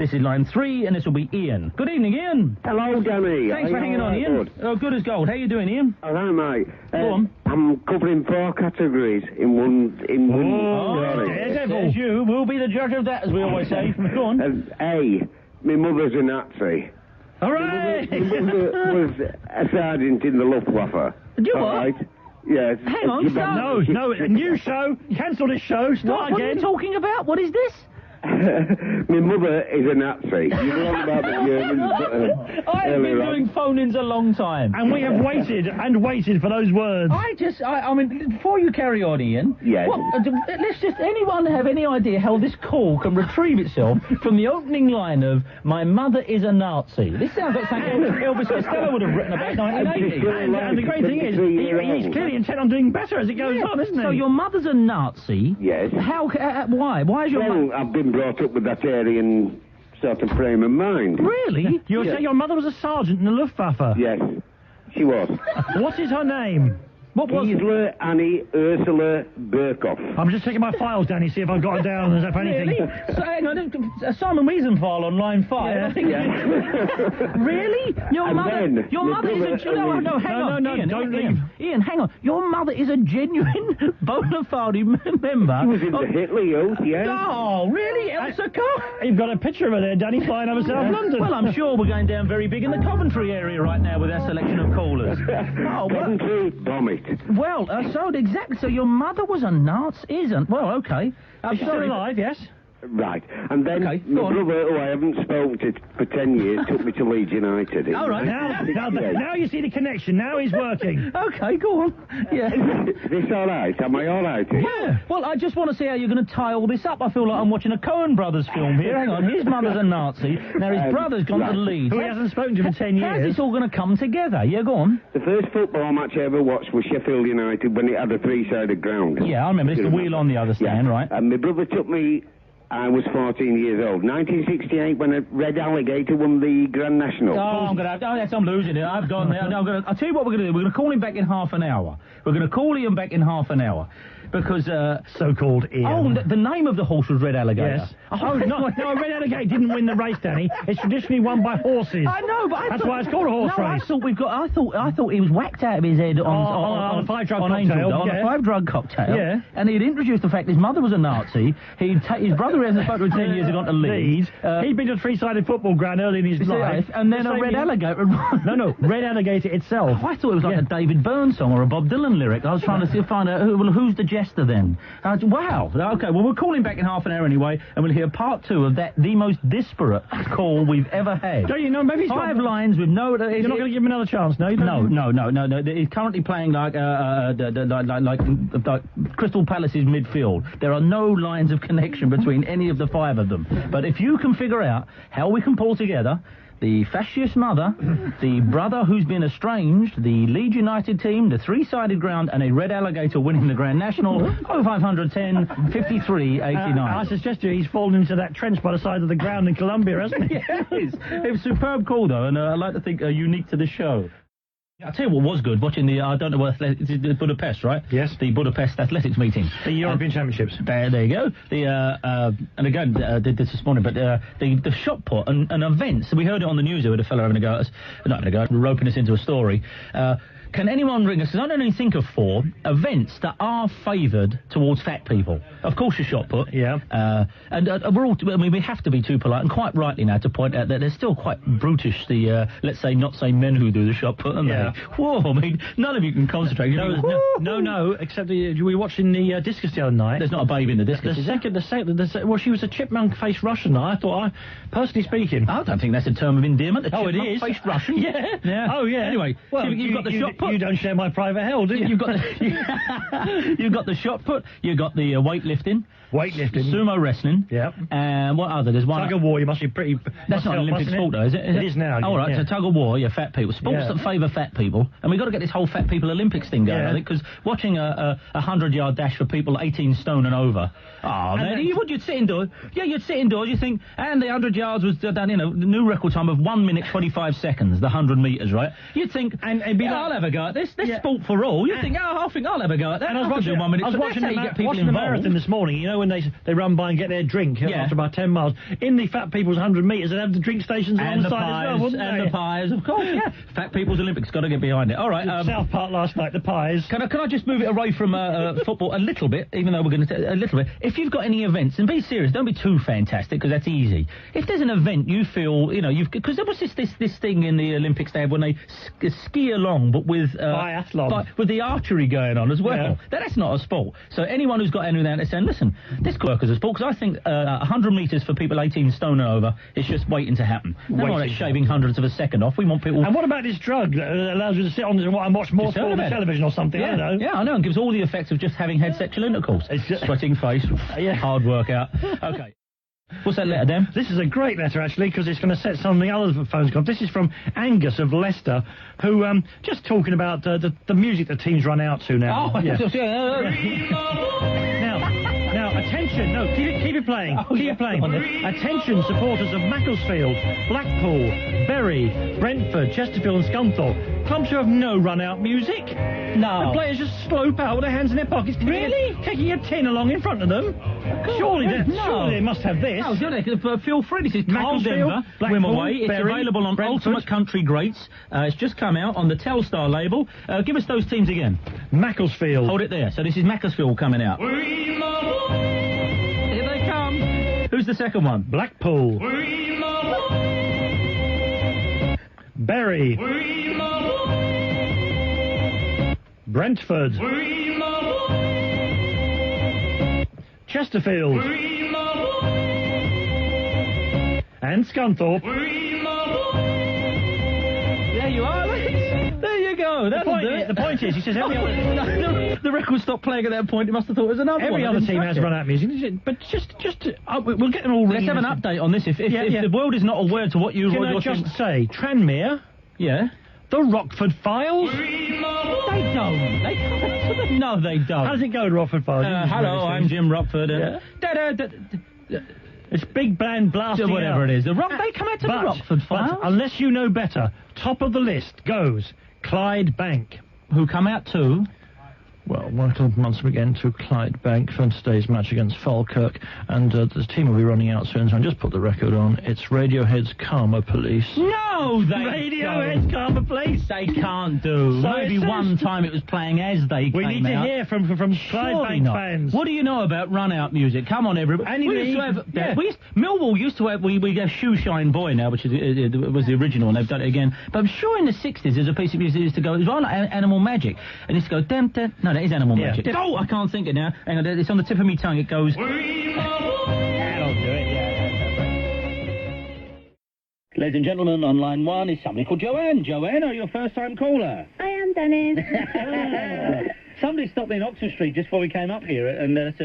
This is line 3, and this will be Ian. Good evening, Ian. Hello, Danny. Thanks for hanging on, Ian. Good as gold. How you doing, Ian? All right, mate. Go on. I'm covering 4 categories in one. Daredevil. You will be the judge of that, as we always say. Go on. A, my mother's a Nazi. All right. My mother was a sergeant in the Luftwaffe. You what? Right? Yes. Hang on, No, a new show. Cancel this show. Start what again. are you talking about? What is this? My mother is a Nazi. You know about the Germans. I have been doing phone-ins a long time. And we have waited and waited for those words. I mean, before you carry on, Ian. Yes. Anyone have any idea how this call can retrieve itself from the opening line of, my mother is a Nazi? This sounds like something Elvis Costello would have written about 1980. And the great thing is, he's clearly intent on doing better as it goes on, isn't he? So your mother's a Nazi? Yes. How, why? Why is your mother... I've been brought up with that Aryan sort of frame of mind. Really? You're saying your mother was a sergeant in the Luftwaffe? Yes, she was. What is her name? What was it? Gisela Annie Ursula Burkhoff. I'm just checking my files, Danny, see if I've got it down as if anything. Really? So, hang on, Simon Wiesenthal on line 5. Yeah. I think Really? Your mother is a... No, hang on. No, don't leave. Ian, hang on. Your mother is a genuine bona fide member... She was in the Hitler Youth, yeah. Oh, really? Elsa Koch? You've got a picture of her there, Danny, flying over South London. Well, I'm sure we're going down very big in the Coventry area right now with our selection of callers. Coventry, Vomit. Well, so your mother was a Nazi, well, okay. Is she still alive, yes? Right, and then Okay, my brother, who I haven't spoken to for 10 years, took me to Leeds United. All right, now you see the connection. Now he's working. Okay, go on. Yeah. Is this all right? Am I all right? Yeah. Well, I just want to see how you're going to tie all this up. I feel like I'm watching a Coen Brothers film here. Hang on, his mother's a Nazi. Now his brother's gone to Leeds. Who he hasn't spoken to for 10 years. How's this all going to come together? Yeah, go on. The first football match I ever watched was Sheffield United when it had a 3-sided ground. Yeah, I remember. It's the wheel on the other stand, right? And my brother took me... I was 14 years old. 1968, when a red alligator won the Grand National. Oh, I'm losing it. I've gone there. No, I'll tell you what we're going to do. We're going to call him back in half an hour. We're going to call Ian back in half an hour. Because, so-called Ian. Oh, the name of the horse was Red Alligator. Yes. Oh, no, Red Alligator didn't win the race, Danny. It's traditionally won by horses. I know, but that's why it's called a horse race. I thought he was whacked out of his head on a 5-drug cocktail. On a 5-drug cocktail. Yeah. And he'd introduced the fact his mother was a Nazi. His brother hasn't spoken to 10 years, had gone to Leeds. He'd been to a 3-sided football ground early in his life. And then a Red Alligator. No, Red Alligator itself. Oh, I thought it was like a David Byrne song or a Bob Dylan lyric. I was trying to find out who's the jester then. Wow. Okay, well, we'll call him back in half an hour anyway, and we'll hear part 2 of the most disparate call we've ever had. Don't you know, maybe he's 5 lines with no... You're not going to give him another chance, no? No. He's currently playing like Crystal Palace's midfield. There are no lines of connection between any of the 5 of them. But if you can figure out how we can pull together the fascist mother, the brother who's been estranged, the Leeds United team, the 3-sided ground, and a red alligator winning the Grand National, 0510 53 89. I suggest he's fallen into that trench by the side of the ground in Colombia, hasn't he? Yes. It was a superb call, though, and I like to think unique to the show. I'll tell you what was good, watching the, I don't know what, it's Budapest, right? Yes. The Budapest Athletics meeting. The European Championships. There you go. And again, did this morning, but the shot put and events, we heard it on the news, there was a fellow roping us into a story. Can anyone ring us? Because I don't only think of 4 events that are favoured towards fat people. Of course, your shot put. Yeah. And we're all... I mean, we have to be too polite, and quite rightly now, to point out that they're still quite brutish, the, let's say, not say men who do the shot put, aren't they? Whoa, I mean, none of you can concentrate. No, except we were watching the discus the other night. There's not a babe in the discus, well, she was a chipmunk-faced Russian. Personally speaking... I don't think that's a term of endearment. Oh, it is. Chipmunk-faced Russian? Yeah. Oh, yeah. Anyway, well, you've got the shot put. You don't share my private hell, do you? You've got the shot put. You've got the weightlifting. Sumo wrestling. Yeah. And what other? There's one. Tug of war. You must be pretty. That's not an Olympic sport, though, is it? It is now. Oh, right. So tug of war. Yeah, fat people. Sports that favour fat people, and we've got to get this whole fat people Olympics thing going. I think because watching a 100-yard dash for people 18 stone and over. Oh, man, you'd sit indoors. Yeah, you'd sit indoors. You think, and the 100 yards was done. The new record time of 1 minute 25 seconds. The 100 metres, right? You'd think, and it'd be I'll have a go at this. This sport for all. You'd think, I think I'll have a go at that. And I was watching 1 minute. I was watching the marathon this morning. You know, when they run by and get their drink after about 10 miles? In the fat people's 100 metres, they'd have the drink stations and the alongside pies, as well, wouldn't and they? the pies, of course, yeah. Fat People's Olympics, got to get behind it. All right. South Park last night, the pies. Can I just move it away from football a little bit, even though we're going to... a little bit. If you've got any events, and be serious, don't be too fantastic, because that's easy. If there's an event you feel, you know, because there was this thing in the Olympics they had when they ski along, but with... biathlon. With the archery going on as well. Yeah. That's not a sport. So anyone who's got anything to say, listen, this could work as a sport, because I think 100 metres for people 18 stone and over is just waiting to happen. No more shaving hundreds of a second off. We want people... And what about this drug that allows you to sit on and watch more sport on television or something? Yeah, I don't know. Yeah, I know, and gives all the effects of just having had sexual intercourse. Sweating face, hard workout. Okay. What's that letter, Dan? This is a great letter, actually, because it's going to set something other phones got. This is from Angus of Leicester, who, just talking about the music the team's run out to now. Oh, yeah. Now, attention, no, keep it playing, keep it playing. Attention, supporters of Macclesfield, Blackpool, Bury, Brentford, Chesterfield and Scunthorpe. Clubs who have no run-out music. No. The players just slope out with their hands in their pockets, taking a tin along in front of them. Surely they must have this. No, feel free. This is Carl Denver, Wimaway. It's available on Brentford. Ultimate Country Greats. It's just come out on the Telstar label. Give us those teams again. Macclesfield. Hold it there. So this is Macclesfield coming out. Here they come. Who's the second one? Blackpool. Bury. Brentford. Chesterfield. And Scunthorpe. There you are. There you go. The point is, he says every other... The record stopped playing at that point. He must have thought it was another one. Every other team has run out music, but just we'll get them all. Let's have an update on this. If the world is not aware to what you're... Can I just say, Tranmere? Yeah? The Rockford Files? They don't. They can't. No, they don't. How does it go, Rockford Files? Hello, I'm Jim Rockford. It's big band blasting whatever out. it is. They come out to the Rockford Files. But unless you know better, top of the list goes Clyde Bank. Who come out to... Well, once again to Clydebank for today's match against Falkirk, and the team will be running out soon, so I'll just put the record on. It's Radiohead's Karma Police. No, they Radiohead's Karma Police. They can't do. So maybe one time it was playing as they came out. We need to hear from Clydebank fans. What do you know about run-out music? Come on, everybody. Millwall used to have... We have Shoe Shine Boy now, which was the original, and they've done it again. But I'm sure in the 60s there's a piece of music that used to go... It was on Animal Magic, and it used to go... Dum, dum. No, that is Animal Magic. Oh, I can't think it now. Hang on, it's on the tip of my tongue. It goes... That'll do it, Ladies and gentlemen, on line one is somebody called Joanne. Joanne, are you a first-time caller? I am, Dennis. Somebody stopped me in Oxford Street just before we came up here and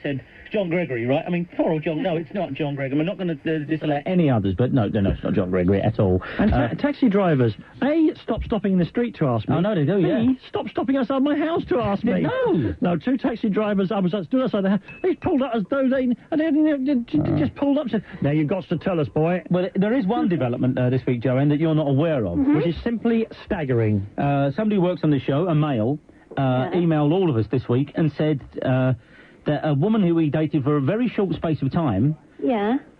said... John Gregory, right? I mean, poor old John. No, it's not John Gregory. We're not going to disallow any others, but no, it's not John Gregory at all. And taxi drivers, A, stop stopping in the street to ask me. Oh, no, they do, yeah. B, stop stopping outside my house to ask me. No, two taxi drivers, I was stood outside the house. They pulled up as though they just pulled up and said, now you've got to tell us, boy. Well, there is one development this week, Joanne, that you're not aware of. Which is simply staggering. Somebody who works on the show, a male, emailed all of us this week and said... that a woman who he dated for a very short space of time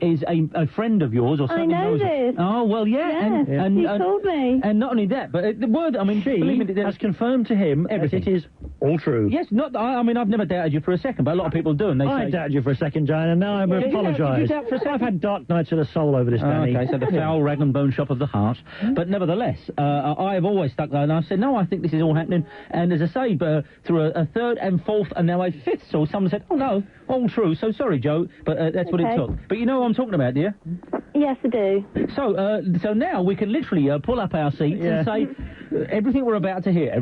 is a friend of yours or something. I know this. Oh, well, yeah. And he told me. And not only that, but the word, I mean, she has confirmed to him everything. That it is all true. Yes, I mean, I've never doubted you for a second, but a lot of people do, and they say... I doubted you for a second, Joanne, and now I apologise. I've had dark nights of the soul over this, Danny. Okay, so the foul rag and bone shop of the heart. But nevertheless, I've always stuck there, and I've said, no, I think this is all happening. And as I say, through a third and fourth and now a fifth source, someone said, oh, no, all true. So sorry, Joe, but that's what it took. But you know what I'm talking about, do you? Yes, I do. So now we can literally pull up our seats and say everything you're about to hear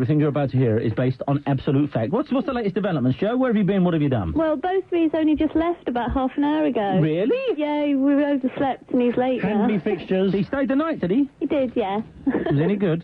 is based on absolute fact. What's the latest developments, Joe? Where have you been? What have you done? Well, Beau Three's only just left about half an hour ago. Really? Yeah, we overslept and he's late now. Handy fixtures. He stayed the night, did he? He did, yeah. Was any good?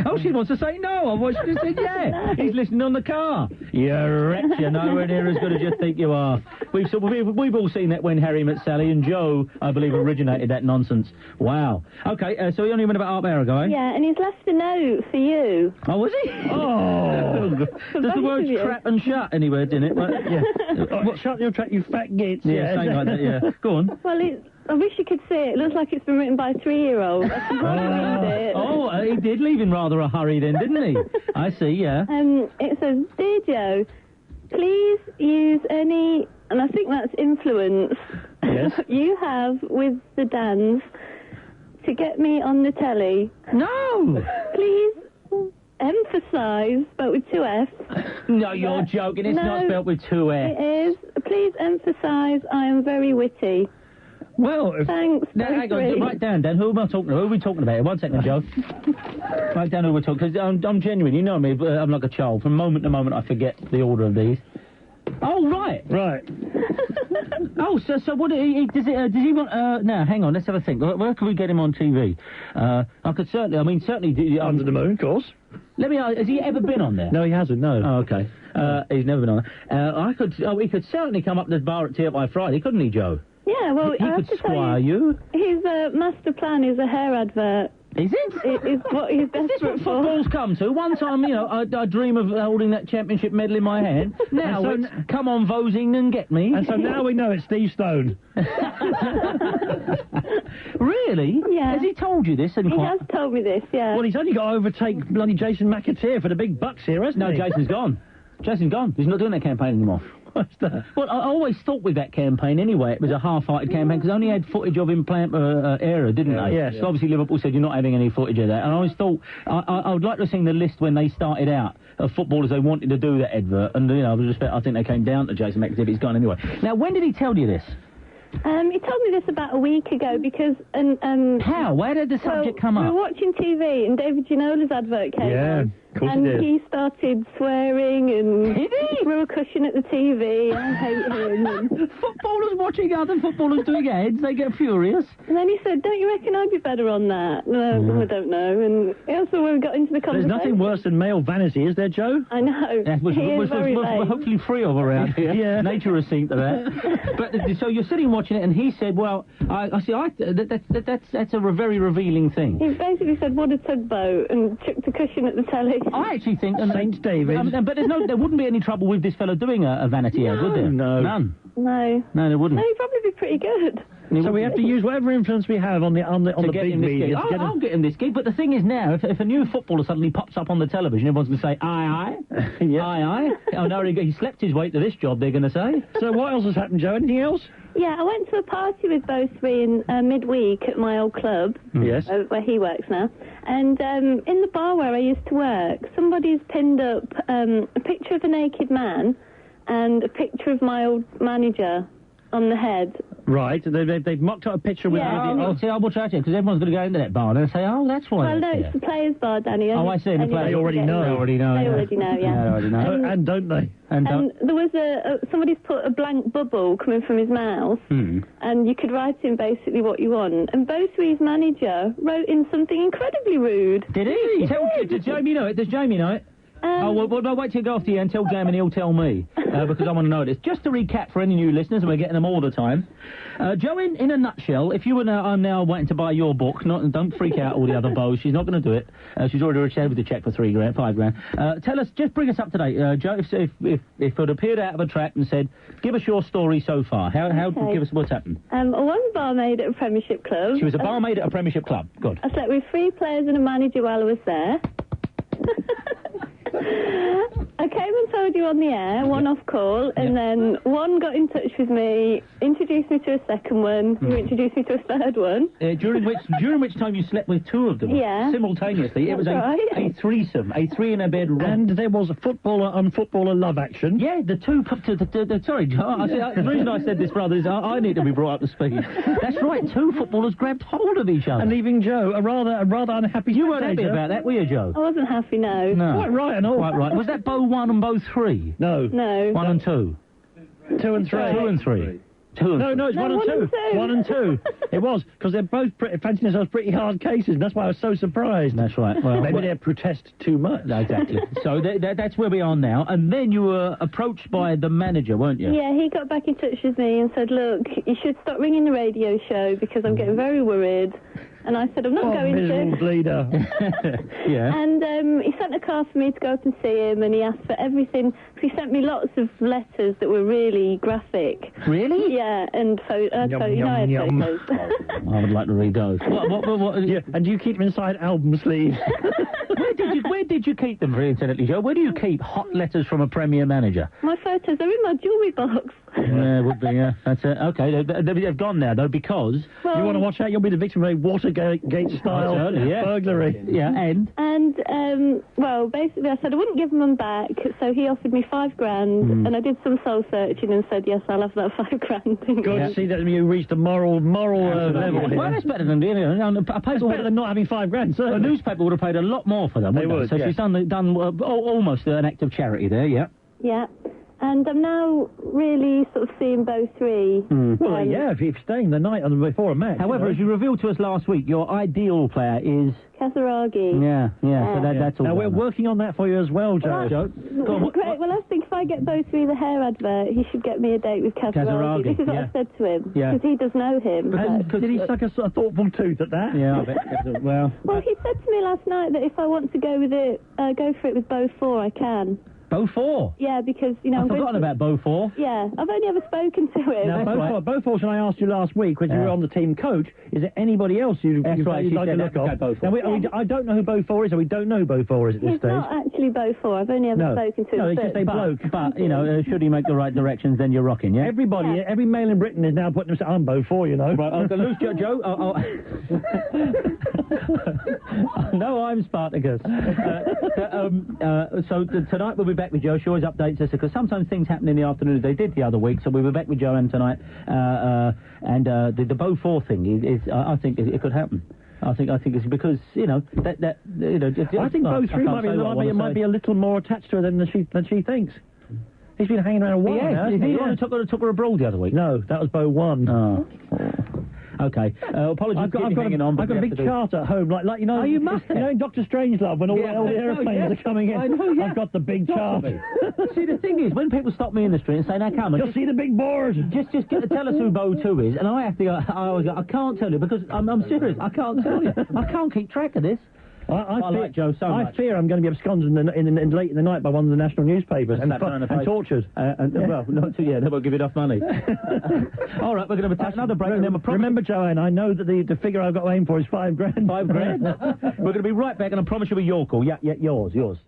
Oh, she wants to say no. I thought she just said yeah. He's listening on the car. You're wretch. You're nowhere near as good as you think you are. We've all seen that when Harry met Sally, and Joe, I believe, originated that nonsense. Wow. Okay, so he only went about half an hour ago, eh? Yeah, and he's left a note for you. Oh, was he? Oh. Does the word trap and shut anywhere, didn't it? Well, yeah. Shut your trap, you fat gits. Yeah, something like that, yeah. Go on. Well, I wish you could see it. It looks like it's been written by a 3-year-old. I can hardly read it. Oh, he did leave in rather a hurry then, didn't he? I see, yeah. It says, Dear Joe, please use any, and I think that's influence, yes, you have with the Dans to get me on the telly. No! Please emphasise, but with 2 F's. No, you're joking. It's not spelled with 2 F's. It is. Please emphasise I am very witty. Well, thanks. Now, hang on, write down, Dan. Who am I talking to? Who are we talking about here? 1 second, Joe. Write down who we're talking, because I'm genuine. You know me, I'm like a child. From moment to moment, I forget the order of these. Oh, right. Right. Oh, so what does he want, now, hang on, let's have a think. Where can we get him on TV? I could certainly... Under the Moon, of course. Let me ask, has he ever been on there? No, he hasn't, no. Oh, okay. He's never been on there. He could certainly come up to the bar at TFI Friday, couldn't he, Joe? Yeah, well, he could squire you. His master plan is a hair advert. Is it? It is what he's desperate Is this what for. football's come to? One time, I dream of holding that championship medal in my hand. Now it's, come on, Vosing, and get me. And so now we know it's Steve Stone. Really? Yeah. Has he told you this? He has told me this, yeah. Well, he's only got to overtake bloody Jason McAteer for the big bucks here, hasn't he? No, Jason's gone. Jason's gone. He's not doing that campaign anymore. What's that? Well, I always thought with that campaign anyway, it was a half-hearted campaign, because only had footage of him playing era, didn't they? Yes. So obviously Liverpool said you're not having any footage of that, and I always thought, I would like to have seen the list when they started out of footballers they wanted to do that advert, and, I think they came down to Jason McAteer, he's gone anyway. Now, when did he tell you this? He told me this about a week ago because... How? Where did the subject come up? We were watching TV and David Ginola's advert came on. Of course and he did. He started swearing and... Did he? Threw a cushion at the TV. I hate him. And Footballers watching other footballers doing ads, they get furious. And then he said, don't you reckon I'd be better on that? No, I don't know. And also when we got into the conversation... There's nothing worse than male vanity, is there, Joe? I know. Yeah, which we're hopefully free of around here. Yeah. Nature has seen to that. But so you're sitting watching it, and he said, "Well, that's a very revealing thing." He basically said, "What a tugboat," and chucked a cushion at the telly. I actually think Saint David. But there wouldn't be any trouble with this fellow doing a vanity ad, would there? No. None. No. No, there wouldn't. No, he'd probably be pretty good. So we have to use whatever influence we have on the big media. I'll get him this gig, but the thing is now, if a new footballer suddenly pops up on the television, everyone's going to say, aye, aye, Yeah. aye, aye. Oh, no, he slept his way to this job, they're going to say. So what else has happened, Joe? Anything else? Yeah, I went to a party with Beau Three in midweek at my old club. Yes. Where he works now. And in the bar where I used to work, somebody's pinned up a picture of a naked man and a picture of my old manager on the head. Right, they've mocked up a picture with... Yeah. See, I will try to, because everyone's going to go into that bar and say, oh, that's why. Well, no, it's the players' bar, Danny. Oh, I see, the players. They already know. They already know, They yeah. already know, yeah. They already know. And don't they? And there was somebody's put a blank bubble coming from his mouth, and you could write in basically what you want. And Beau Three's manager wrote in something incredibly rude. Did he? Does Jamie know it? Does Jamie know it? Well, wait till you go off to you and tell Jamie and he'll tell me, because I want to know this. Just to recap for any new listeners, and we're getting them all the time. Joe, in a nutshell, if you were I'm now waiting to buy your book, don't freak out all the other Beaux, she's not going to do it. She's already received the cheque for £5,000. Tell us, just bring us up to date, Joe, if it appeared out of a trap and said, give us your story so far. Give us what's happened. I was a barmaid at a Premiership club. She was a barmaid at a Premiership club. Good. I slept with 3 players and a manager while I was there. I came and told you on the air, one off call, and then one got in touch with me, introduced me to a second one, who introduced me to a third one. During which time you slept with 2 of them? Yeah. Simultaneously. It was a threesome, a 3-in-a-bed run. And there was a footballer love action. Yeah, the two... sorry, the reason I said this, brother, is I need to be brought up to speed. That's right, 2 footballers grabbed hold of each other. And leaving Joe a rather unhappy... You weren't happy about that, were you, Joe? I wasn't happy, no. Quite right and all. Quite right. Was that Beau 1 and Beau 3? No. 1 and 2? 2 and 3. 2 and 3. 2 and 3. No, it's 1 and 2. 1 and 2. It was, because they're both fancying themselves pretty hard cases, and that's why I was so surprised. That's right. Well, maybe they protest too much. Exactly. So that's where we are now. And then you were approached by the manager, weren't you? Yeah, he got back in touch with me and said, look, you should stop ringing the radio show because I'm getting very worried. And I said, I'm not going to. Bleeder. Yeah. And he sent a car for me to go up and see him, and he asked for everything. He sent me lots of letters that were really graphic. Really? Yeah, and I had photos. I would like to read those. What, yeah, and do you keep them inside album sleeves? Where did you keep them, incidentally, Joe? Where do you keep hot letters from a Premier manager? My photos are in my jewellery box. Yeah, would be, yeah. That's it. Okay, they've gone now, though, because... Well, you want to watch out, you'll be the victim of a Watergate-style burglary. Yeah, and? And, well, basically I said I wouldn't give them back, so he offered me $5,000, and I did some soul searching and said, yes, I'll have that $5,000. Good to see that you reached a moral level here. Well, that's better than... It's better than not having $5,000, certainly. A newspaper would have paid a lot more for them, They would, So she's done almost an act of charity there, yeah. Yeah. And I'm now really sort of seeing Beau Three. Well, yeah, if you're staying the night before a match. However, as you revealed to us last week, your ideal player is... Kasaragi. Yeah, so that's all. Now, we're working on that for you as well, Joe. Great. Well, I think if I get Beau Three the hair advert, he should get me a date with Kasaragi. This is what I said to him. Yeah. Because he does know him. Did he suck a thoughtful tooth at that? Yeah, I bet. Well, he said to me last night that if I want to go for it with Beau 4, I can. Beau 4? Yeah, because, I've forgotten about Beau 4. Yeah, I've only ever spoken to him. Now, Beau 4, and I asked you last week, when you were on the team coach, is there anybody else you'd like to look up? Now, I don't know who Beau 4 is, or we don't know who Beau 4 is at this stage. He's not actually Beau 4, I've only ever spoken to him. No, he's just a bloke. But, should he make the right directions, then you're rocking, yeah? Everybody, every male in Britain is now putting himself on Beau 4, Right, I'll lose Joe. No, I'm Spartacus. So tonight we'll be back with Joe. She always updates us, because sometimes things happen in the afternoon. They did the other week, so we were back with Joanne tonight. And the Beau 4 thing is I think it could happen. I think it's because I think Beau 3 might be a little more attached to her than she thinks. He's been hanging around a while now. Is he the one who took her abroad the other week? No, that was Beau 1. Oh. Okay. Apologies. I've got a big chart at home, like Oh, you must. In Dr. Strangelove, when all the aeroplanes are coming in. I know, yeah. I've got the big chart. See, the thing is, when people stop me in the street and say, "Now come on, you'll see the big board. Just tell us who Beau 2 is," and I have to go. I always go, I can't tell you because I'm serious. I can't tell you. I can't keep track of this. I like Joe so much. I fear I'm going to be absconded late in the night by one of the national newspapers and tortured. Well, not too, they won't give you enough money. All right, we're going to take another break. And then remember, Joanne, I know that the figure I've got to aim for is $5,000. $5,000? We're going to be right back, and I promise you'll be your call. Yeah, yours.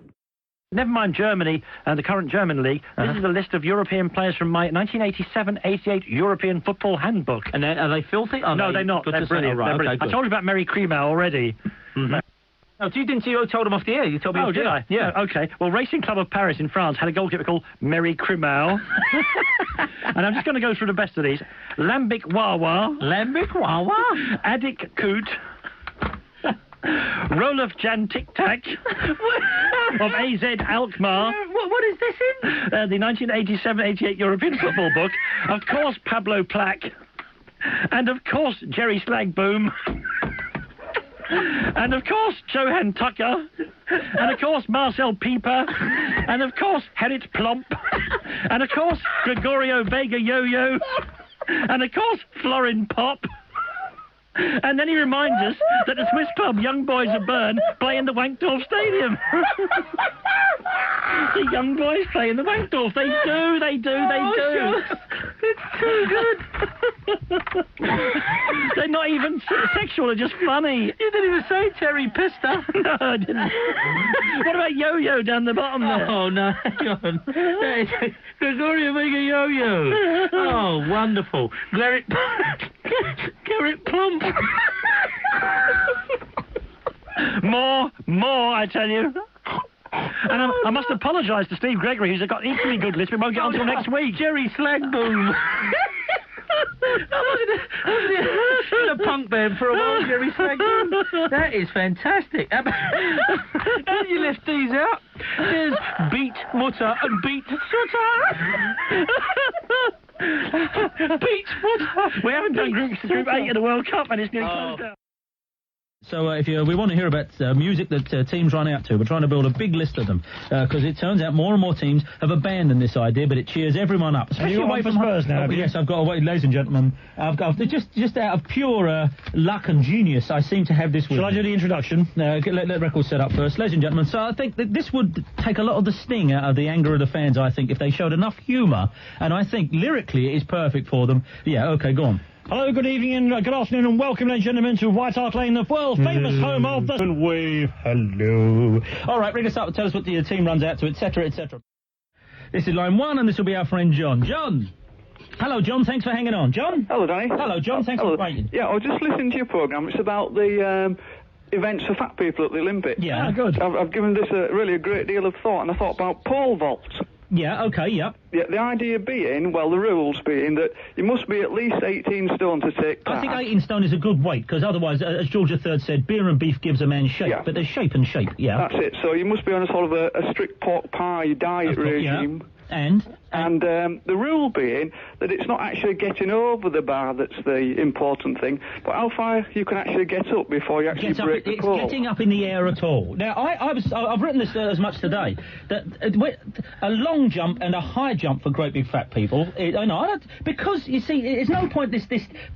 Never mind Germany and the current German league. This is a list of European players from my 1987-88 European Football Handbook. And are they filthy? No, they're not. They're brilliant. Right, they're brilliant. I told you about Mary Cremau already. Oh, you didn't see who told him off the air? You told me. Oh, did I? Yeah. Oh, okay. Well, Racing Club of Paris in France had a goalkeeper called Mary Cremau. And I'm just going to go through the best of these. Lambic Wawa. Adik Koot. Rolf Jan Tic Tac of AZ Alkmaar. What is this in? The 1987-88 European Football Book. Of course, Pablo Plack. And of course, Jerry Slagboom. And of course, Johan Tucker. And of course, Marcel Pieper. And of course, Gerrit Plomp. And of course, Gregorio Vega Yo-Yo. And of course, Florin Pop. And then he reminds us that the Swiss club Young Boys of Bern play in the Wankdorf Stadium. The Young Boys play in the Wankdorf. They do. Sure. It's too good. They're not even sexual, they're just funny. You didn't even say Terry Pista. No, I didn't. What about Yo-Yo down the bottom there? Oh, no, hang on. Gregorio Vega Yo-Yo. Oh, wonderful. Gerrit Plump. More, I tell you. And I must apologise to Steve Gregory, who's got an equally good list. We won't get on until next week. Jerry Slagboom. I was in a punk band for a while, Jerry Slagboom. That is fantastic. And you left these out. There's Beat Mutter and Beat Sutter. Pete, what? We haven't done Group 8 of the World Cup, and it's nearly closed out. So if we want to hear about music that teams run out to, we're trying to build a big list of them, because it turns out more and more teams have abandoned this idea, but it cheers everyone up. Especially away from Spurs now. Yes, I've got away, ladies and gentlemen. I've got just out of pure luck and genius, I seem to have this. Shall I do the introduction? Let record set up first, ladies and gentlemen. So I think that this would take a lot of the sting out of the anger of the fans. I think if they showed enough humour, and I think lyrically it is perfect for them. Yeah, okay, go on. Hello, good evening and good afternoon and welcome, ladies and gentlemen, to White Hart Lane, the world-famous home of the... Wave, hello. All right, ring us up and tell us what the team runs out to, etc., etc. This is line 1, and this will be our friend John. John! Hello, John, thanks for hanging on. John? Hello, Danny. Hello, John, thanks for waiting. Yeah, I was just listening to your programme. It's about the events for fat people at the Olympics. Yeah, good. I've given this a great deal of thought, and I thought about pole vaults. Yeah, okay, yep. Yeah, the idea being, well, the rules being that you must be at least 18 stone to take part. I think 18 stone is a good weight, because otherwise, as George III said, beer and beef gives a man shape, yeah. But there's shape and shape, yeah. That's it, so you must be on a sort of a strict pork pie diet regime. Yeah. And the rule being that it's not actually getting over the bar that's the important thing, but how far you can actually get up before you actually break the pole. It's getting up in the air at all. Now, I've written this as much today, that a long jump and a high jump for great big fat people, because, you see, there's no point this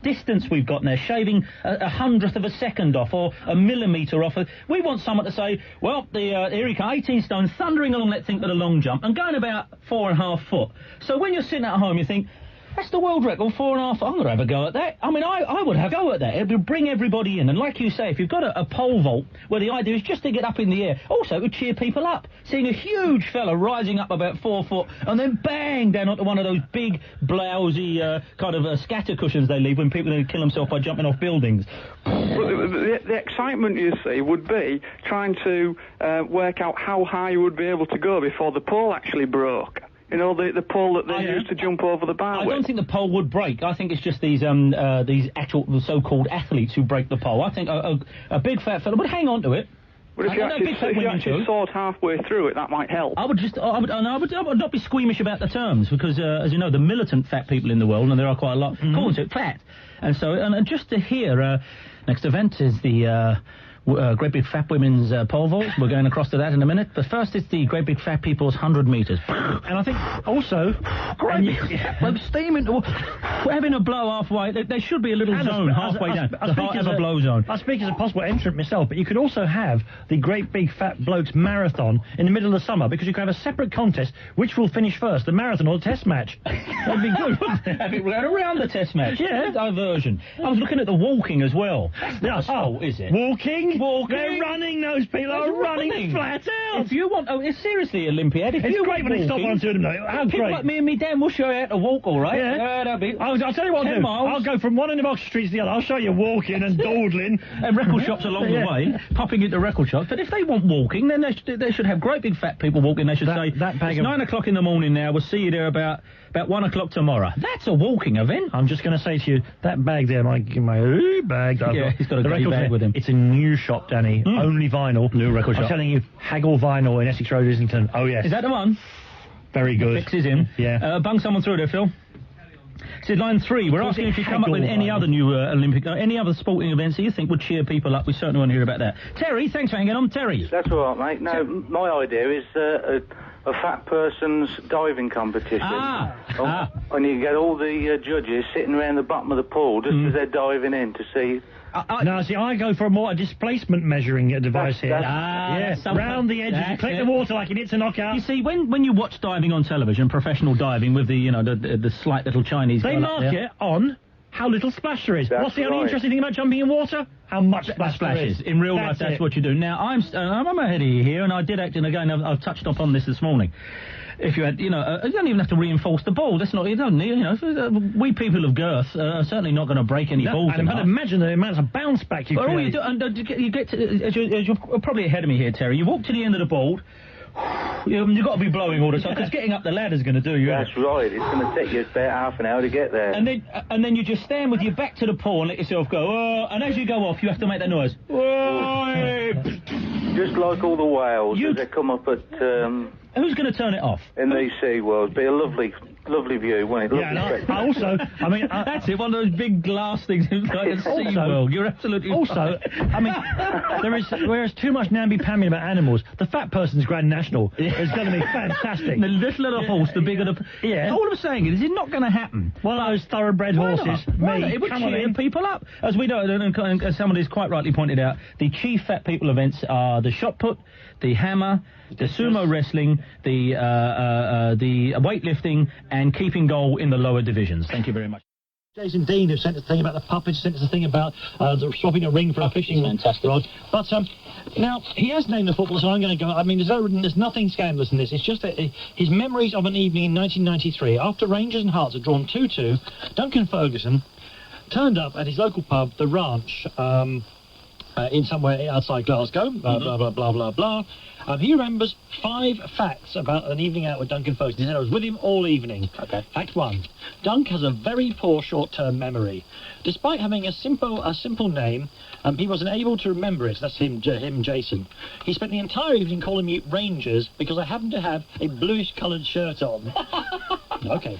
distance we've got now, shaving a hundredth of a second off or a millimetre off. We want someone to say, well, here he comes, 18 stone, thundering along that thing with a long jump and going about 4.5 foot. So when you're sitting at home, you think, that's the world record, 4.5 foot. I'm going to have a go at that. I mean, I would have a go at that. It would bring everybody in. And like you say, if you've got a pole vault where the idea is just to get up in the air, also it would cheer people up. Seeing a huge fella rising up about 4 foot and then bang down onto one of those big, blousy kind of scatter cushions they leave when people kill themselves by jumping off buildings. Well, the excitement, you see, would be trying to work out how high you would be able to go before the pole actually broke. You know, the pole that they used to jump over the bar with. I don't think the pole would break. I think it's just these actual so-called athletes who break the pole. I think a big fat fella would hang on to it. But if you actually sawed halfway through it, that might help. I would not be squeamish about the terms, because, as you know, the militant fat people in the world, and there are quite a lot, call it fat. And so, and just to hear, next event is the... Great Big Fat Women's pole vault. We're going across to that in a minute. But first, it's the Great Big Fat People's 100 metres. And I think also... We're steaming... We're having a blow halfway. There should be a little zone halfway down. The heart of a blow zone. I speak as a possible entrant myself, but you could also have the Great Big Fat Blokes Marathon in the middle of the summer, because you could have a separate contest which will finish first, the marathon or the test match. That'd be good, wouldn't it? Have it around the test match. Yeah. Diversion. I was looking at the walking as well. Yes. Oh, is it? Walking? They're running, those people are running flat out. If you want... Oh, it's seriously, Olympiad. It's great when they stop on to them, though. How people great. like me and me Dan will show you how to walk, all right? Yeah. That'll be... I'll tell you what I'll do. Miles. I'll go from one end of Oxford Street to the other. I'll show you walking and dawdling. And record shops along the way, popping into record shops. But if they want walking, then they should have great big fat people walking. They should say, it's 9 o'clock in the morning now. We'll see you there about 1 o'clock tomorrow. That's a walking event. I'm just going to say to you, that bag there, my bag. He's got a record bag with him. It's a new shop, Danny. Only vinyl. New record shop. I'm telling you, Haggle Vinyl in Essex Road, Islington. Oh, yes. Is that the one? Very good. Fixes him. Yeah. Bung someone through there, Phil. This is line 3. We're asking if you come up with any other new any other sporting events that you think would cheer people up. We certainly want to hear about that. Terry, thanks for hanging on. Terry. That's all right, mate. No, my idea is a fat person's diving competition. And you get all the judges sitting around the bottom of the pool just as they're diving in to see... No, see, I go for a displacement measuring device here. Yes, round the edges, you click the water like it hits a knockout. You see, when you watch diving on television, professional diving with the slight little Chinese... They mark it on how little splash there is. What's the only interesting thing about jumping in water? How much splash there is. In real life, that's what you do. Now, I'm ahead of you here, and I did act, and again, I've touched upon this morning. If you had, you don't even have to reinforce the ball. That's not, you don't need, we people of girth are certainly not going to break any balls. And imagine the amount of bounce back you all you do, and you get to, as you're probably ahead of me here, Terry, you walk to the end of the board, you've got to be blowing all the time, because getting up the ladder's going to do you. That's right, it's going to take you about half an hour to get there. And then you just stand with your back to the pool and let yourself go, and as you go off, you have to make that noise. Just like all the whales as they come up at... Who's going to turn it off? In these sea worlds. Be a lovely lovely view, wasn't it? Yeah, I also, I mean... That's it, one of those big glass things like a SeaWorld. You're absolutely Also, I mean, whereas too much namby-pamby about animals, the fat person's Grand National is going to be fantastic. The littler the horse, the bigger the... Yeah. All I'm saying is, it's not going to happen. One of those thoroughbred horses, It would cheer people up. As we know, and as somebody's quite rightly pointed out, the chief fat people events are the shot put, the hammer, the sumo wrestling, the weightlifting, and keeping goal in the lower divisions. Thank you very much. Jason Dean, who sent us a thing about the puppets, sent us a thing about swapping a ring for a fishing rod. But now, he has named the football, so I'm going to go... I mean, there's nothing scandalous in this. It's just that his memories of an evening in 1993, after Rangers and Hearts had drawn 2-2, Duncan Ferguson turned up at his local pub, The Ranch, in somewhere outside Glasgow, blah, blah, blah, blah, blah. He remembers 5 facts about an evening out with Duncan Ferguson. He said, I was with him all evening. Okay. Fact 1. Dunk has a very poor short-term memory. Despite having a simple name, he wasn't able to remember it. That's him, Jason. He spent the entire evening calling me Rangers because I happened to have a bluish-coloured shirt on. Okay.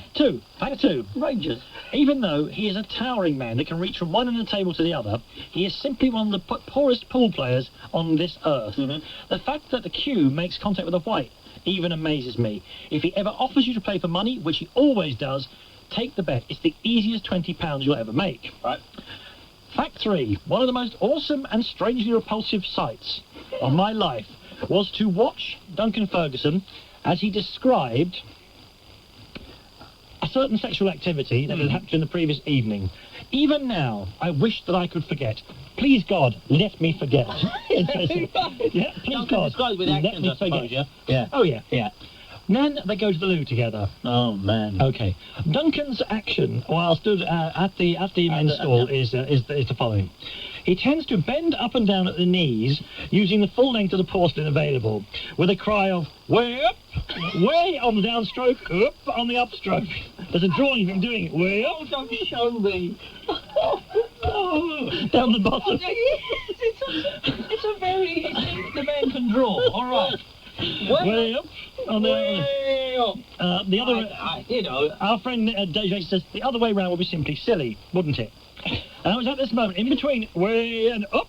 Fact 2. Rangers. Even though he is a towering man that can reach from one end of the table to the other, he is simply one of the poorest pool players on this earth. The fact that the cue makes contact with a white even amazes me. If he ever offers you to play for money, which he always does, take the bet. It's the easiest £20 you'll ever make. Right. Fact 3. One of the most awesome and strangely repulsive sights of my life was to watch Duncan Ferguson as he described a certain sexual activity that had happened in the previous evening. Even now, I wish that I could forget. Please, God, let me forget. Yeah, please, God, described with let actions, me I suppose, forget. yeah? Oh, yeah. Then they go to the loo together. Oh, man. Okay. Duncan's action while stood at the men's stall is the following. He tends to bend up and down at the knees, using the full length of the porcelain available, with a cry of, way up, way on the downstroke, up on the upstroke. There's a drawing of him doing it. Way up. Don't show me. Down the bottom. It's a very... the man can draw, all right. Way up. Way up. The other... our friend DJ says, the other way round would be simply silly, wouldn't it? And it was at this moment, in between way and up,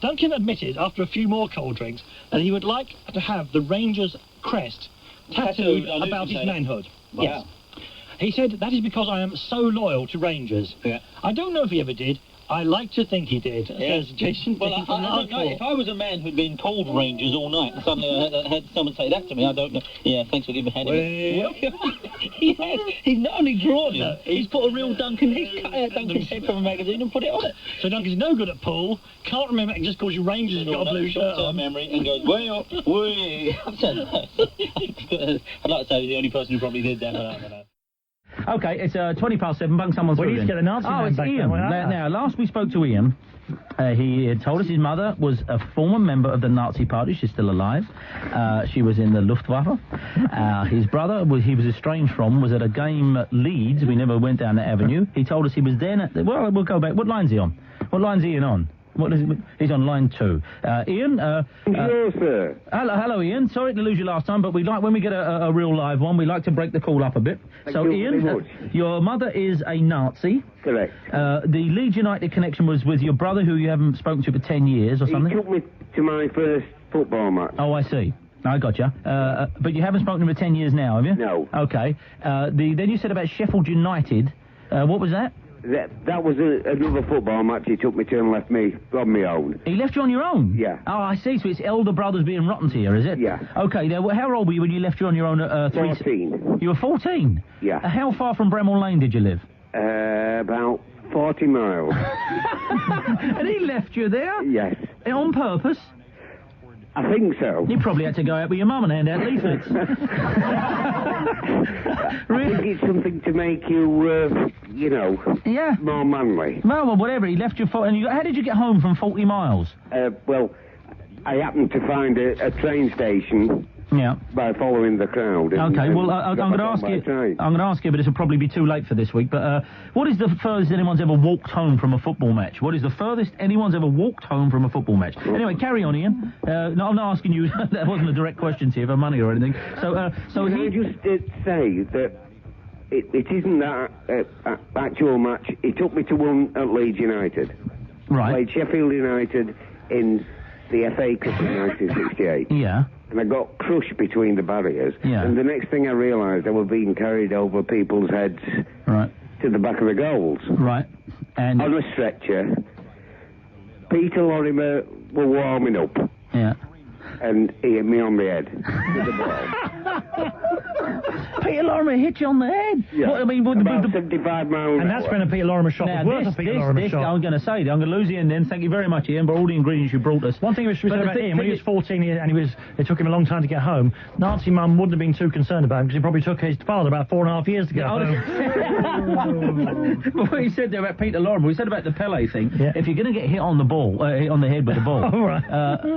Duncan admitted, after a few more cold drinks, that he would like to have the Rangers crest tattooed about his manhood. Wow. Yes. He said, that is because I am so loyal to Rangers. Yeah. I don't know if he ever did. I like to think he did, says Jason. Well, I don't know. If I was a man who'd been called Rangers all night and suddenly I had someone say that to me, I don't know. Yeah, thanks for giving me He's not only drawn it, he's put a real Duncan, he's cut out Duncan's head from a magazine and put it on it. So Duncan's no good at pool, can't remember it, just calls you Rangers and got a blue shirt on. Memory and goes, way up, way up. I'd like to say he's the only person who probably did that, but I don't know. OK, it's 7:20. Bung someone's through. We need to get the Nazi man it's back Ian. Now, last we spoke to Ian, he had told us his mother was a former member of the Nazi Party. She's still alive. She was in the Luftwaffe. His brother, he was estranged from, was at a game at Leeds. We never went down that avenue. He told us he was then well, we'll go back. What line's he on? What line's Ian on? What is it? He's on line 2. Ian? Hello, sir. Hello, Ian. Sorry to lose you last time, but we like when we get a real live one, we like to break the call up a bit. Thank you Ian, very much. Your mother is a Nazi. Correct. The Leeds United connection was with your brother, who you haven't spoken to for 10 years or something? He took me to my first football match. Oh, I see. I gotcha. But you haven't spoken to him for 10 years now, have you? No. OK. Then you said about Sheffield United. What was that? That was another football match he took me to and left me on my own. He left you on your own? Yeah. Oh, I see. So it's elder brothers being rotten to you, is it? Yeah. OK, now, how old were you when you left you on your own at 14. You were 14? Yeah. How far from Bramall Lane did you live? About 40 miles. And he left you there? Yes. On purpose? I think so. You probably had to go out with your mum and hand out leaflets. I think it's something to make you, more manly. Well, whatever. He left you how did you get home from 40 miles? Well, I happened to find a train station. Yeah. By following the crowd. Okay, well, I'm going to ask you. I'm going to ask you, but this will probably be too late for this week. But what is the furthest anyone's ever walked home from a football match? What is the furthest anyone's ever walked home from a football match? Anyway, carry on, Ian. No, I'm not asking you. That wasn't a direct question to you for money or anything. So Can I just say that it isn't that actual match. He took me to one at Leeds United. Right. Played Sheffield United in the FA Cup in 1968. Yeah. And I got crushed between the barriers. Yeah. And the next thing I realised, I was being carried over people's heads to the back of the goals. Right. And on a stretcher. Peter Lorimer were warming up. Yeah. And he hit me on the head with the ball. Peter Lorimer hit you on the head? Yeah. What, I mean, about 75 miles. And that's when a Peter Lorimer shot was worth a Peter Lorimer shot. I'm going to say, I'm going to lose Ian then. Thank you very much, Ian, for all the ingredients you brought us. One thing we should say about Ian, when he was 14 and it took him a long time to get home, Nazi mum wouldn't have been too concerned about him because he probably took his father about 4.5 years to get home. But what he said there about Peter Lorimer, we said about the Pele thing, if you're going to get hit on the ball, hit on the head with the ball,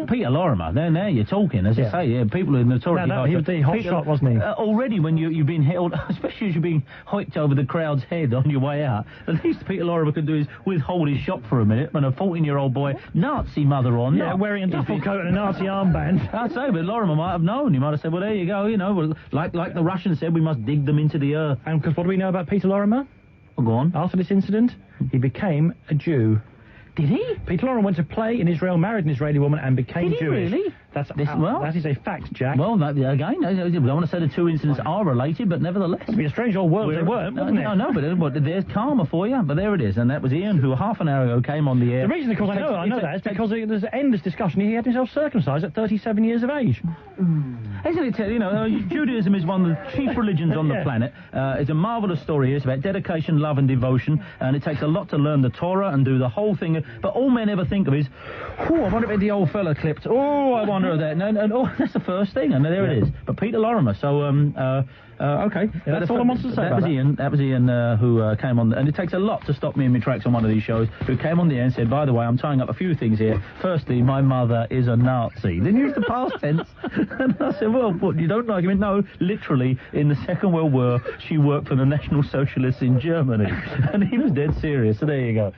Peter Lorimer, now you're talking, as I say, people are notoriously... No, he was the hot shot, wasn't he? Already when you've been held, especially as you're being hiked over the crowd's head on your way out, the least Peter Lorimer could do is withhold his shot for a minute when a 14-year-old boy, Nazi mother on... Yeah, wearing a duffel coat and a Nazi armband. I'd say, but Lorimer might have known. He might have said, well, there you go, like the Russians said, we must dig them into the earth. And because what do we know about Peter Lorimer? Oh, go on. After this incident, he became a Jew. Did he? Peter Lorimer went to play in Israel, married an Israeli woman, and became Did he Jewish. Really? That is a fact, Jack. Well, again, I don't want to say the two incidents are related, but nevertheless. It'd be a strange old world if they weren't, wouldn't it? No, but there's karma for you. But there it is, and that was Ian, who half an hour ago came on the air. The reason, of course, I know that is because there's endless discussion. He had himself circumcised at 37 years of age. Isn't it? Judaism is one of the chief religions on the planet. It's a marvellous story. It's about dedication, love, and devotion, and it takes a lot to learn the Torah and do the whole thing. But all men ever think of is, I wonder if the old fella clipped. Oh, I wonder if that. And that's the first thing, and there it is. But Peter Lorimer, so okay. Yeah, that's all I wanted to say. That was Ian who came on, and it takes a lot to stop me in my tracks on one of these shows. Who came on the air and said, by the way, I'm tying up a few things here. Firstly, my mother is a Nazi. Then used the past tense, and I said, well, what, you don't like him? No, literally, in the Second World War, she worked for the National Socialists in Germany, and he was dead serious. So there you go.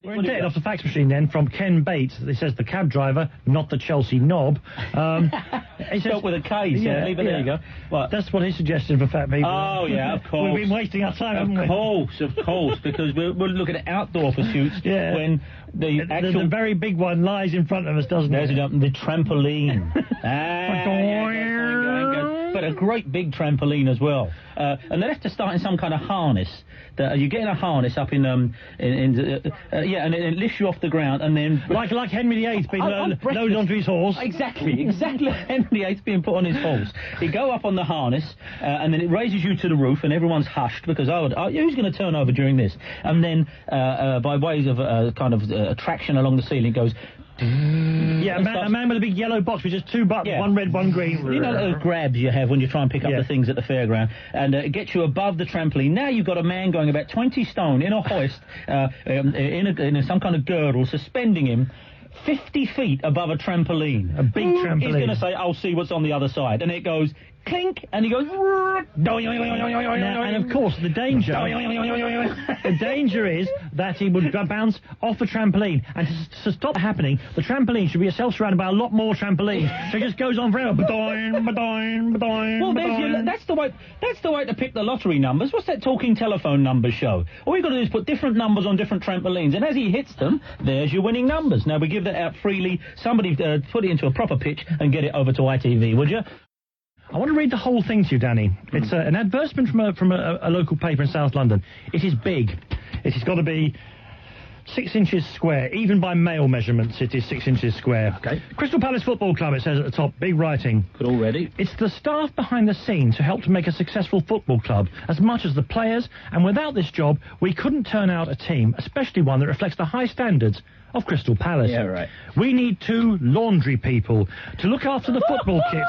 We're indebted off the fax machine then from Ken Bates. He says the cab driver, not the Chelsea knob. He spelled with a K, certainly, but there you go. What? That's what he suggested for fat people. Oh, yeah, of course. We've been wasting our time, haven't we? Of course, because we're looking at outdoor pursuits when the very big one lies in front of us, doesn't it? There's the trampoline. But a great big trampoline as well. And they have to start in some kind of harness. You get in a harness up and it lifts you off the ground, and then like Henry VIII being loaded onto his horse. Exactly. Henry VIII being put on his horse. You go up on the harness, and then it raises you to the roof, and everyone's hushed because who's going to turn over during this? And then by ways of attraction along the ceiling, it goes. Yeah, a man with a big yellow box with just two buttons, one red, one green. You know those grabs you have when you try and pick up the things at the fairground, and it gets you above the trampoline. Now you've got a man going about 20 stone in a hoist, in some kind of girdle, suspending him 50 feet above a trampoline. A big trampoline. He's going to say, I'll see what's on the other side. And it goes clink, and he goes... And of course, the danger is that he would bounce off the trampoline. And to stop happening, the trampoline should be itself surrounded by a lot more trampolines. So it just goes on forever. Well, that's the way to pick the lottery numbers. What's that talking telephone numbers show? All you've got to do is put different numbers on different trampolines, and as he hits them, there's your winning numbers. Now, we give that out freely. Somebody put it into a proper pitch and get it over to ITV, would you? I want to read the whole thing to you, Danny. It's an advertisement from a local paper in South London. It is big. It has got to be 6 inches square. Even by male measurements, it is 6 inches square. Okay. Crystal Palace Football Club, it says at the top, big writing. Good already. It's the staff behind the scenes who help to make a successful football club, as much as the players, and without this job, we couldn't turn out a team, especially one that reflects the high standards of Crystal Palace. Yeah, right. We need 2 laundry people to look after the football kit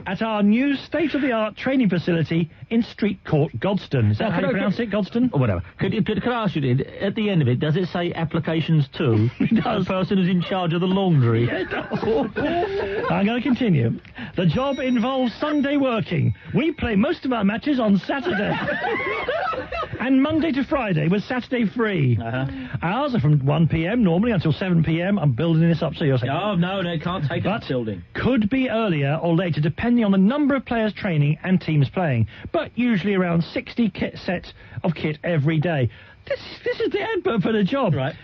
at our new state-of-the-art training facility in Street Court, Godstone. Is that how you pronounce it, Godstone? Or whatever. Could I ask you, at the end of it, does it say applications to the person who's in charge of the laundry? Yeah, it does. I'm going to continue. The job involves Sunday working. We play most of our matches on Saturday. And Monday to Friday with Saturday free. Hours are from 1 p.m. normally until 7 p.m. I'm building this up, so you're saying. Oh, no, can't take it building. Could be earlier or later, depending on the number of players training and teams playing. But usually around 60 sets of kit every day. This is the advert for the job. Right.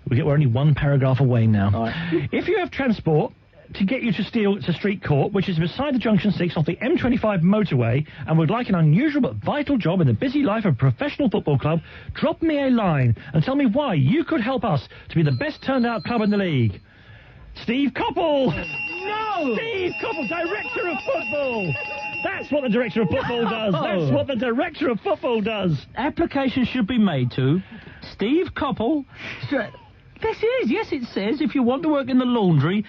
We're only one paragraph away now. All right. If you have transport to get you to Street Court, which is beside the Junction 6 off the M25 motorway, and would like an unusual but vital job in the busy life of a professional football club, drop me a line and tell me why you could help us to be the best turned out club in the league. Steve Coppell! No! Steve Coppell, Director of Football! That's what the Director of Football does! That's what the Director of Football does! Application should be made to Steve Coppell. Yes, it says if you want to work in the laundry,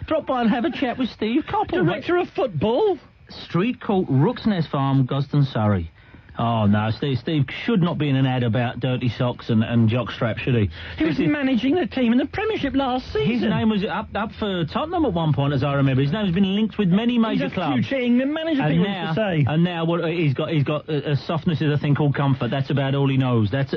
drop by and have a chat with Steve Coppell. Director of Football? Street Court, Rooksnest Farm, Gosden, Surrey. Oh, no, Steve should not be in an ad about dirty socks and jockstrap, should he? He was managing the team in the Premiership last season. His name was up for Tottenham at one point, as I remember. His name's been linked with many major clubs. He's a cheating manager, people used to say. And now he's got a softness is a thing called comfort. That's about all he knows. That's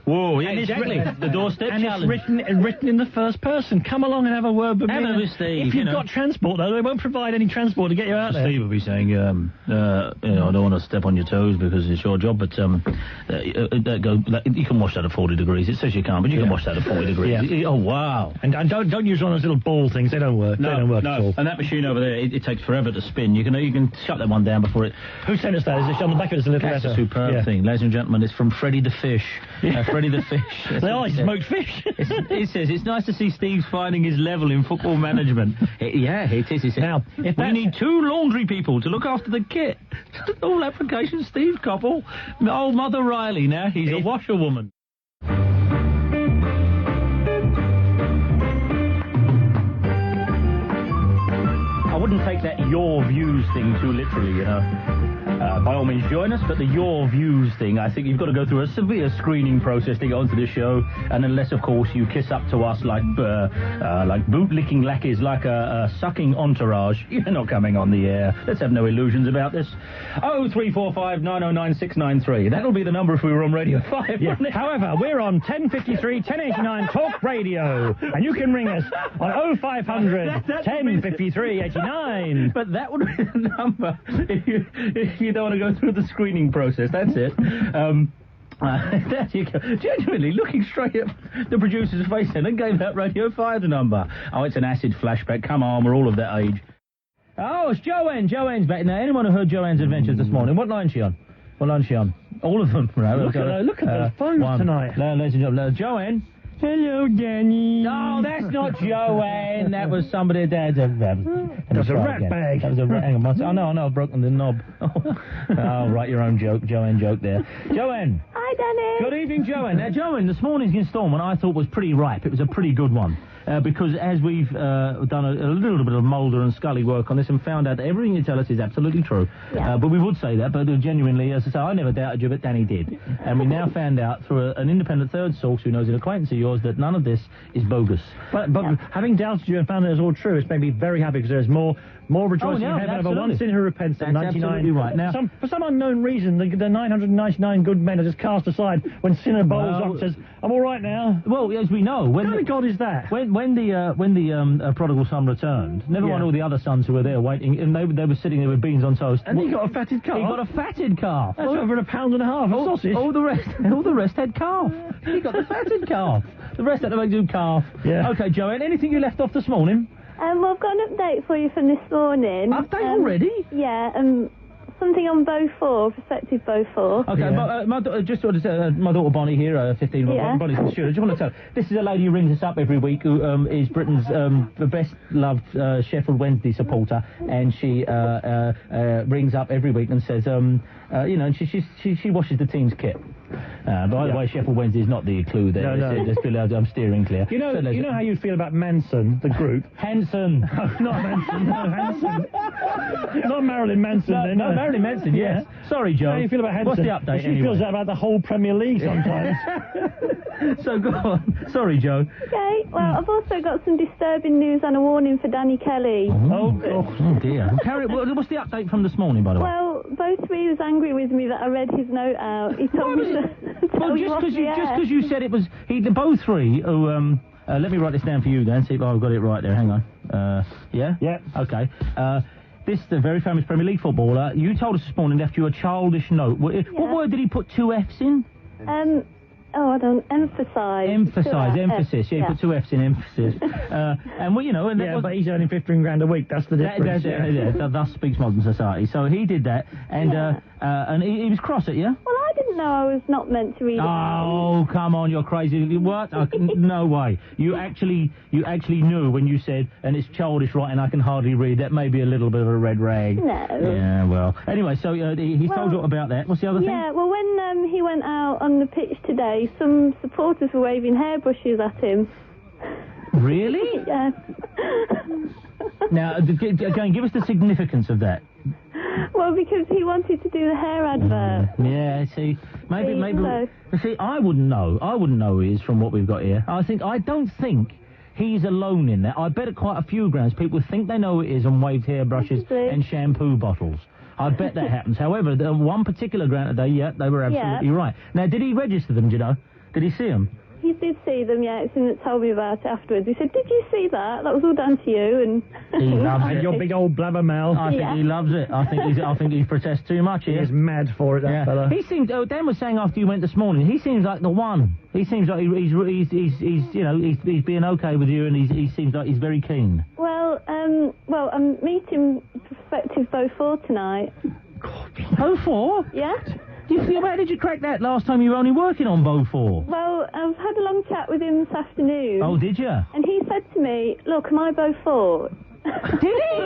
Whoa, yeah, exactly. The doorstep challenge. It's written in the first person. Come along and have a word with me. Have a with Steve. If you've got transport, though, they won't provide any transport to get you out there. Steve will be saying, I don't want to step on your toes because it's your job, but you can wash that at 40 degrees. It says you can't, but you can wash that at 40 degrees. Yeah. Oh, wow. And don't use one of those little ball things. They don't work. No, they don't work at all. And that machine over there, it takes forever to spin. You can shut that one down before it... Who sent us that? Is it on the back of it? It's a little That's letter. a superb thing. Ladies and gentlemen, it's from Freddie the Fish. Freddie the Fish. He smoked fish. It says, it's nice to see Steve's finding his level in football management. It is. It says, now, we need 2 laundry people to look after the kit. All applications, Steve Coppell. Old Mother Riley now, he's a washerwoman. I wouldn't take that your views thing too literally, by all means join us, but the your views thing, I think you've got to go through a severe screening process to get onto this show, and unless, of course, you kiss up to us like boot-licking lackeys, like a sucking entourage, you're not coming on the air. Let's have no illusions about this. 0345 909 693. That'll be the number if we were on Radio 5. Yeah. However, we're on 1053 1089 Talk Radio, and you can ring us on 0500 1053 89. But that would be the number if you don't want to go through the screening process. That's it. There you go. Genuinely looking straight at the producer's face and gave that Radio 5 the number. Oh, it's an acid flashback. Come on, we're all of that age. Oh, it's Joanne. Joanne's back. Now, anyone who heard Joanne's adventures this morning, what line's she on? All of them. Right? Look at the phones tonight. Ladies and gentlemen, Joanne. Hello, Danny. No, that's not Joanne. That was somebody that That was a rat bag. That was a rat. Hang on. Oh, no, I've broken the knob. Oh, write your own joke. Joanne joke there. Joanne. Hi, Danny. Good evening, Joanne. Now, Joanne, this morning's instalment I thought was pretty ripe. It was a pretty good one. Because as we've done a little bit of Mulder and Scully work on this and found out that everything you tell us is absolutely true. Yeah. But we would say that, but genuinely, as I say, I never doubted you, but Danny did. And we now found out through an independent third source who knows an acquaintance of yours that none of this is bogus. But having doubted you and found that it's all true, it's made me very happy because there's more rejoicing in heaven over one sinner who repents than 99. Absolutely right. Now, for some unknown reason, the 999 good men are just cast aside when sinner bowls up and says, I'm all right now. Well, as we know, what kind of God is that? When the prodigal son returned, never mind all the other sons who were there waiting, and they were sitting there with beans on toast. And he got a fatted calf. He got a fatted calf. That's over £1.50 a sausage. All the rest had calf. He got the fatted calf. The rest had to make do calf. Yeah. Okay, Joanne, anything you left off this morning? Well, I've got an update for you from this morning. Update already? Yeah, something on Beau 4, prospective Beau 4. Okay, yeah. my daughter Bonnie here, 15, Bonnie's in the studio. I just want to tell her, this is a lady who rings us up every week who is Britain's the best-loved Sheffield Wednesday supporter, and she rings up every week and says, and she washes the team's kit. By the way, Sheffield Wednesday is not the clue there. No. I'm steering clear. You know how you feel about Manson, the group? Hanson. No, not Manson. No, Hanson. Not Marilyn Manson. No, Marilyn Manson, yes. Sorry, Joe. How do you feel about Hanson? What's the update She feels that about the whole Premier League sometimes. So go on. Sorry, Joe. Okay, well, I've also got some disturbing news and a warning for Danny Kelly. Oh dear. Carrie, what's the update from this morning, by the way? Well, Beau Three was angry with me that I read his note out. He told me to tell you off the air. Just because you said it was... the Beau Three, who... let me write this down for you, Dan. See if I've got it right there. Hang on. Yeah? Yeah. Okay. The very famous Premier League footballer, you told us this morning, left you a childish note. What word did he put 2 F's in? I don't emphasise. Emphasis. Yeah, he put 2 F's in emphasis. And well, you know, but he's earning 15 grand a week. That's the difference. Thus speaks modern society. So he did that, and he was cross at you. Well, I didn't know I was not meant to read it. Oh, come on, you're crazy. What? No way. You actually knew when you said, and it's childish writing, I can hardly read. That may be a little bit of a red rag. No. Yeah, well. Anyway, so he told you about that. What's the other thing? Yeah, well, when he went out on the pitch today, some supporters were waving hairbrushes at him. Really? Yeah. Now, again, give us the significance of that. Well, because he wanted to do the hair advert. Yeah, see, maybe. See, I wouldn't know. Who he is from what we've got here. I don't think he's alone in that. I bet at quite a few grounds people think they know who it is and waved hairbrushes and shampoo bottles. I bet that happens. However, the one particular ground today, they were absolutely right. Now, did he register them, do you know? Did he see them? He did see them, yeah. It's him that told me about it afterwards. He said, "Did you see that? That was all down to you." And he loves it. Your big old blabbermouth. I think he loves it. I think he protests too much here. He is mad for it, that fella. He seems. Dan was saying after you went this morning, he seems like the one. He seems like he's being okay with you, and he seems like he's very keen. Well, I'm meeting prospective Beau 4 tonight. Beau 4? Yeah. How did you crack that last time you were only working on Beau 4? Well, I've had a long chat with him this afternoon. Oh, did you? And he said to me, "Look, am I Beau 4? Did he?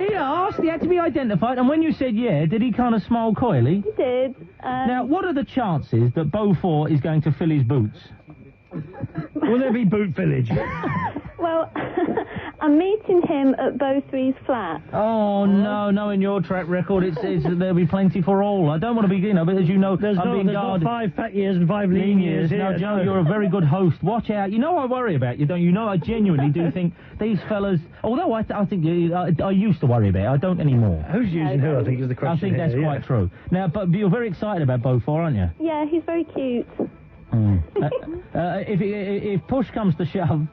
He asked, he had to be identified, and when you said yeah, did he kind of smile coyly? He did. Now, what are the chances that Beau 4 is going to fill his boots? Will there be boot village? Well, I'm meeting him at Beau Three's flat. Oh, no, in your track record, there'll be plenty for all. I don't want to be, but as you know, there's not 5 fat years and 5 lean years here. No, Joe, you're a very good host. Watch out. You know I worry about you, don't you? I genuinely do think these fellas, although I think I used to worry about it, I don't anymore. Who's using who, I think, is the question. I think that's quite true. Now, but you're very excited about Beau 4, aren't you? Yeah, he's very cute. If push comes to shove,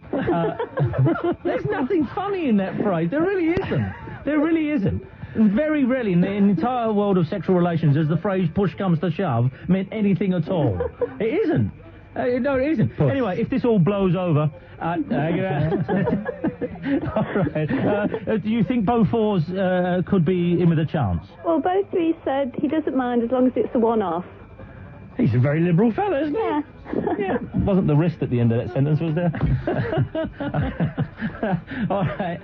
there's nothing funny in that phrase. There really isn't. Very rarely in the entire world of sexual relations has the phrase "push comes to shove" meant anything at all. It isn't. No, it isn't. Push. Anyway, if this all blows over, all right. Do you think Beau 4's could be in with a chance? Well, Beau Three said he doesn't mind as long as it's a one-off. He's a very liberal fella, isn't he? Yeah. Yeah. Wasn't the wrist at the end of that sentence, was there? All right.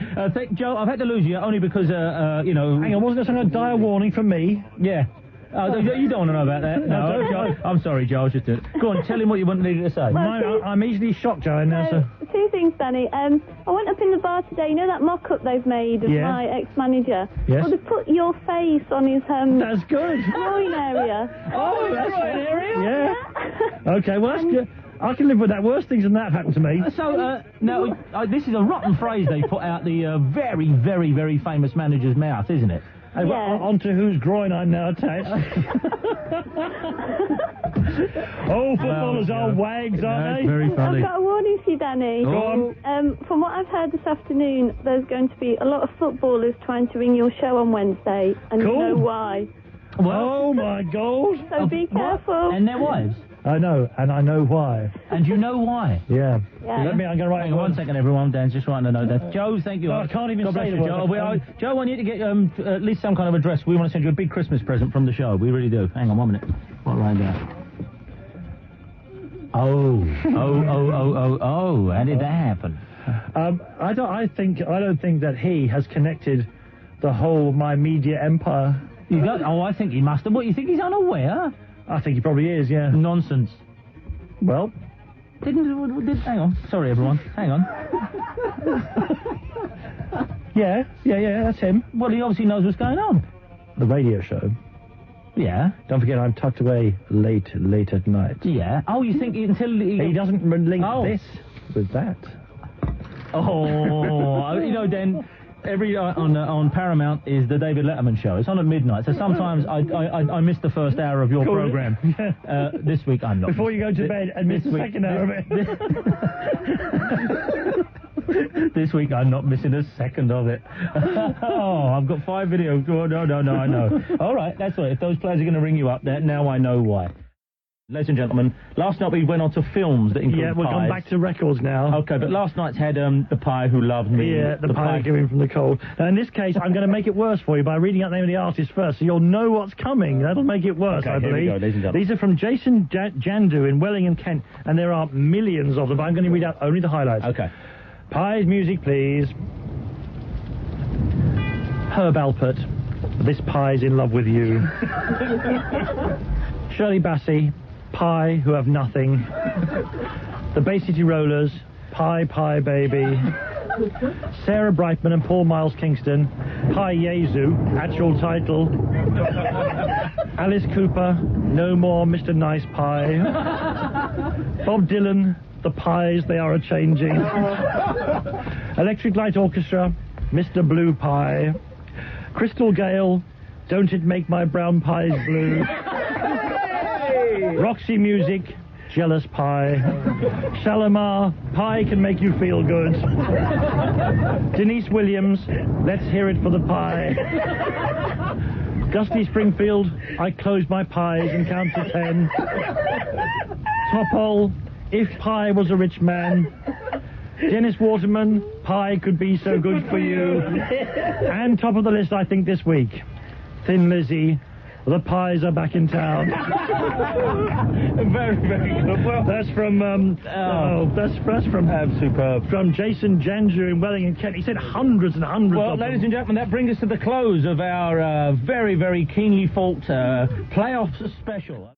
Joe, I've had to lose you only because, Hang on, wasn't there some kind of dire warning from me? Yeah. You don't want to know about that. No, Joe. I'm sorry, Joe. I was just doing it. Go on, tell him what you needed to say. Well, I'm easily shocked, Joanne. So, 2 things, Danny. I went up in the bar today. You know that mock-up they've made of my ex-manager? Yes. Well, they put your face on his That's good. groin area. Oh, that's groin area? Yeah. Okay, well, that's good. I can live with that. Worse things than that have happened to me. Now, this is a rotten phrase they put out the very, very, very famous manager's mouth, isn't it? Hey, onto whose groin I'm now attached. Footballers are wags, aren't they? Very funny. I've got a warning for you, Danny. Go on. From what I've heard this afternoon, there's going to be a lot of footballers trying to ring your show on Wednesday, and you know why. Well, oh, my God. So be careful. And their wives? I know, and I know why. And you know why? Yeah. Yeah. I'm going to write... Hang on 1 second, everyone. Dan's just writing a note there. Joe, thank you. I can't even say the Joe. Joe, I want you to get at least some kind of address. We want to send you a big Christmas present from the show. We really do. Hang on 1 minute. What line down? Oh. How did that happen? I don't think that he has connected the whole my media empire. I think he must have. What, you think he's unaware? I think he probably is, yeah. Nonsense. Well, hang on. Sorry, everyone. Hang on. Yeah, that's him. Well, he obviously knows what's going on. The radio show. Yeah. Don't forget I'm tucked away late at night. Yeah. Oh, you think until... He doesn't link this with that. Oh, you know, then... Every on Paramount is the David Letterman show. It's on at midnight, so sometimes I miss the first hour of your program. This week I'm not. Before you go to bed and miss the second hour of it. This week I'm not missing a second of it. Oh, I've got 5 videos. Oh, no, I know. All right, that's right. If those players are going to ring you up, now I know why. Ladies and gentlemen, last night we went on to films that include pies. Yeah, we'll come back to records now. Okay, but last night's had The Pie Who Loved Me. Yeah, the pie giving from the cold. In this case, I'm going to make it worse for you by reading out the name of the artist first, so you'll know what's coming. That'll make it worse, I believe. Here we go, ladies and gentlemen. These are from Jason Jandu in Wellingham, Kent, and there are millions of them, but I'm going to read out only the highlights. Okay. Pie's music, please. Herb Alpert, This Pie's in Love with You. Shirley Bassey, Pie Who Have Nothing. The Bay City Rollers, Pie Baby. Sarah Brightman and Paul Miles Kingston, Pie Jesu, actual title. Alice Cooper, No More Mr. Nice Pie. Bob Dylan, The Pies They Are A-Changing. Electric Light Orchestra, Mr. Blue Pie. Crystal Gale, Don't It Make My Brown Pies Blue. Roxy Music, Jealous Pie. Shalimar, Pie Can Make You Feel Good. Denise Williams, Let's Hear It for the Pie. Gusty Springfield, I Close My Pies and Count to 10. Topol, If Pie Was a Rich Man. Dennis Waterman, Pie Could Be So Good for You. And top of the list, I think, this week, Thin Lizzy, The Pies Are Back in Town. Very, very good. Well, that's from, that's from... superb. From Jason Jandu in Wellingham, Kent. He said hundreds and hundreds of them. Well, ladies and gentlemen, that brings us to the close of our very, very keenly fought playoff special.